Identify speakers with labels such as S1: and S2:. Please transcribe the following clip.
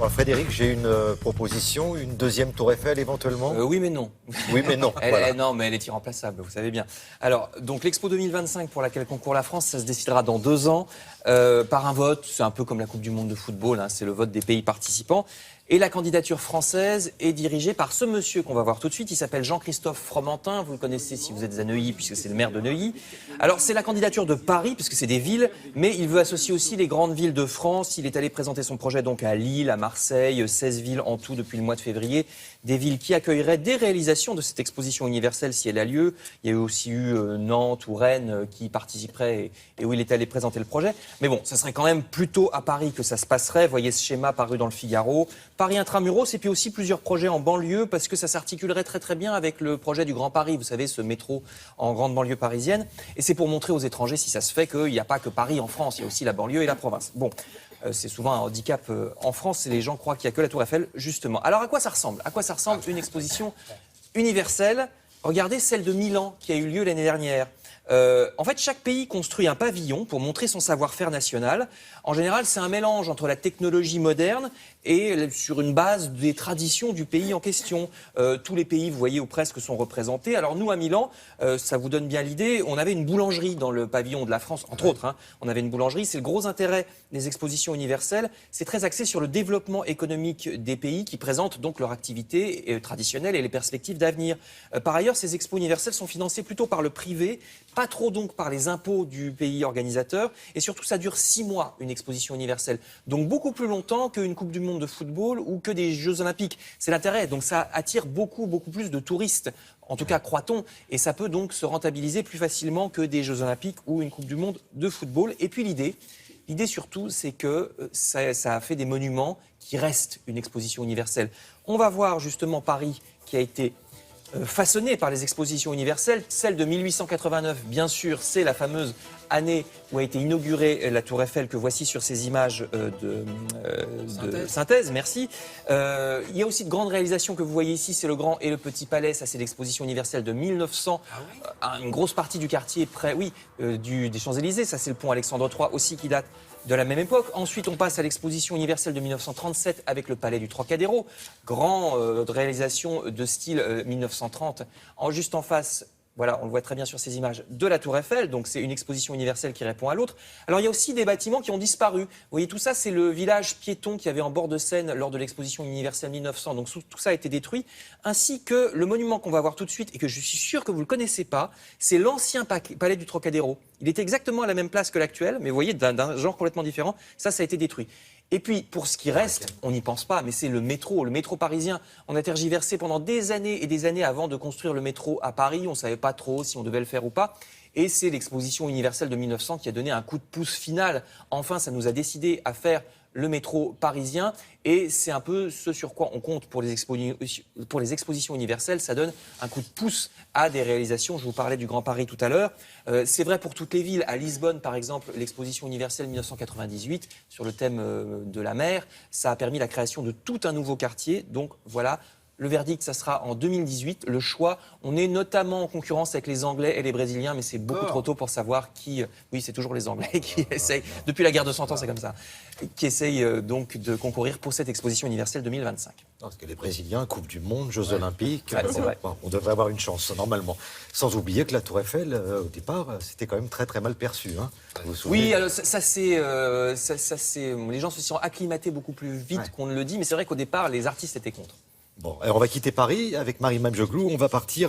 S1: Alors, Frédéric, j'ai une proposition, une deuxième tour Eiffel éventuellement.
S2: Oui, mais non.
S1: Oui, mais non. Voilà.
S2: Non, mais elle est irremplaçable, vous savez bien. Alors, donc l'Expo 2025 pour laquelle concourt la France, ça se décidera dans 2 ans par un vote. C'est un peu comme la Coupe du Monde de football, hein, c'est le vote des pays participants. Et la candidature française est dirigée par ce monsieur qu'on va voir tout de suite. Il s'appelle Jean-Christophe Fromentin. Vous le connaissez si vous êtes à Neuilly, puisque c'est le maire de Neuilly. Alors, c'est la candidature de Paris, puisque c'est des villes, mais il veut associer aussi les grandes villes de France. Il est allé présenter son projet donc à Lille, à Marseille, 16 villes en tout depuis le mois de février. Des villes qui accueilleraient des réalisations de cette exposition universelle si elle a lieu. Il y a aussi eu Nantes ou Rennes qui participeraient et où il est allé présenter le projet. Mais bon, ça serait quand même plutôt à Paris que ça se passerait. Voyez ce schéma paru dans le Figaro. Paris intramuros et puis aussi plusieurs projets en banlieue parce que ça s'articulerait très très bien avec le projet du Grand Paris, vous savez, ce métro en grande banlieue parisienne. Et c'est pour montrer aux étrangers, si ça se fait, qu'il n'y a pas que Paris en France, il y a aussi la banlieue et la province. Bon, c'est souvent un handicap en France et les gens croient qu'il n'y a que la Tour Eiffel, justement. Alors à quoi ça ressemble? À quoi ça ressemble une exposition universelle? Regardez celle de Milan qui a eu lieu l'année dernière. En fait, chaque pays construit un pavillon pour montrer son savoir-faire national. En général, c'est un mélange entre la technologie moderne et sur une base des traditions du pays en question. Tous les pays, vous voyez, ou presque, sont représentés. Alors nous, à Milan, ça vous donne bien l'idée, on avait une boulangerie dans le pavillon de la France, entre autres. Hein, on avait une boulangerie. C'est le gros intérêt des expositions universelles. C'est très axé sur le développement économique des pays qui présentent donc leur activité traditionnelle et les perspectives d'avenir. Par ailleurs, ces expos universelles sont financées plutôt par le privé, pas trop donc par les impôts du pays organisateur. Et surtout, ça dure 6 mois, une exposition universelle. Donc beaucoup plus longtemps qu'une Coupe du Monde de football ou que des Jeux Olympiques. C'est l'intérêt. Donc ça attire beaucoup plus de touristes. En tout cas, croit-on. Et ça peut donc se rentabiliser plus facilement que des Jeux Olympiques ou une Coupe du Monde de football. Et puis l'idée surtout, c'est que ça a fait des monuments qui restent une exposition universelle. On va voir justement Paris qui a été façonnée par les expositions universelles. Celle de 1889, bien sûr, c'est la fameuse année où a été inaugurée la Tour Eiffel que voici sur ces images de synthèse. Merci. Il y a aussi de grandes réalisations que vous voyez ici, c'est le Grand et le Petit Palais. Ça, c'est l'exposition universelle de 1900. Une grosse partie du quartier près, des Champs-Élysées. Ça, c'est le pont Alexandre III aussi qui date de la même époque. Ensuite, on passe à l'exposition universelle de 1937 avec le Palais du Trocadéro. Grande réalisation de style 1930. Juste en face, voilà, on le voit très bien sur ces images, de la Tour Eiffel. Donc, c'est une exposition universelle qui répond à l'autre. Alors, il y a aussi des bâtiments qui ont disparu. Vous voyez, tout ça, c'est le village piéton qu'il y avait en bord de Seine lors de l'exposition universelle 1900. Donc, tout ça a été détruit. Ainsi que le monument qu'on va voir tout de suite et que je suis sûr que vous ne le connaissez pas, c'est l'ancien palais du Trocadéro. Il était exactement à la même place que l'actuel, mais vous voyez, d'un genre complètement différent. Ça a été détruit. Et puis, pour ce qui reste, on n'y pense pas, mais c'est le métro parisien. On a tergiversé pendant des années et des années avant de construire le métro à Paris. On ne savait pas trop si on devait le faire ou pas. Et c'est l'exposition universelle de 1900 qui a donné un coup de pouce final. Enfin, ça nous a décidé à faire le métro parisien. Et c'est un peu ce sur quoi on compte pour les expositions universelles. Ça donne un coup de pouce à des réalisations. Je vous parlais du Grand Paris tout à l'heure. C'est vrai pour toutes les villes. À Lisbonne, par exemple, l'exposition universelle 1998 sur le thème de la mer, ça a permis la création de tout un nouveau quartier. Donc voilà. Le verdict, ça sera en 2018. Le choix, on est notamment en concurrence avec les Anglais et les Brésiliens, mais c'est beaucoup trop tôt pour savoir qui... Oui, c'est toujours les Anglais qui essayent, depuis la guerre de 100 ans, c'est comme ça, qui essayent donc de concourir pour cette exposition universelle 2025.
S1: Parce que les Brésiliens, Coupe du Monde, Jeux Olympiques,
S2: c'est vrai.
S1: On devrait avoir une chance, normalement. Sans oublier que la Tour Eiffel, au départ, c'était quand même très mal perçu. Hein. Vous vous souvenez ?
S2: Oui, alors ça c'est... les gens se sont acclimatés beaucoup plus vite qu'on ne le dit, mais c'est vrai qu'au départ, les artistes étaient contre.
S1: Bon, alors on va quitter Paris avec Marie Mamjeglou. On va partir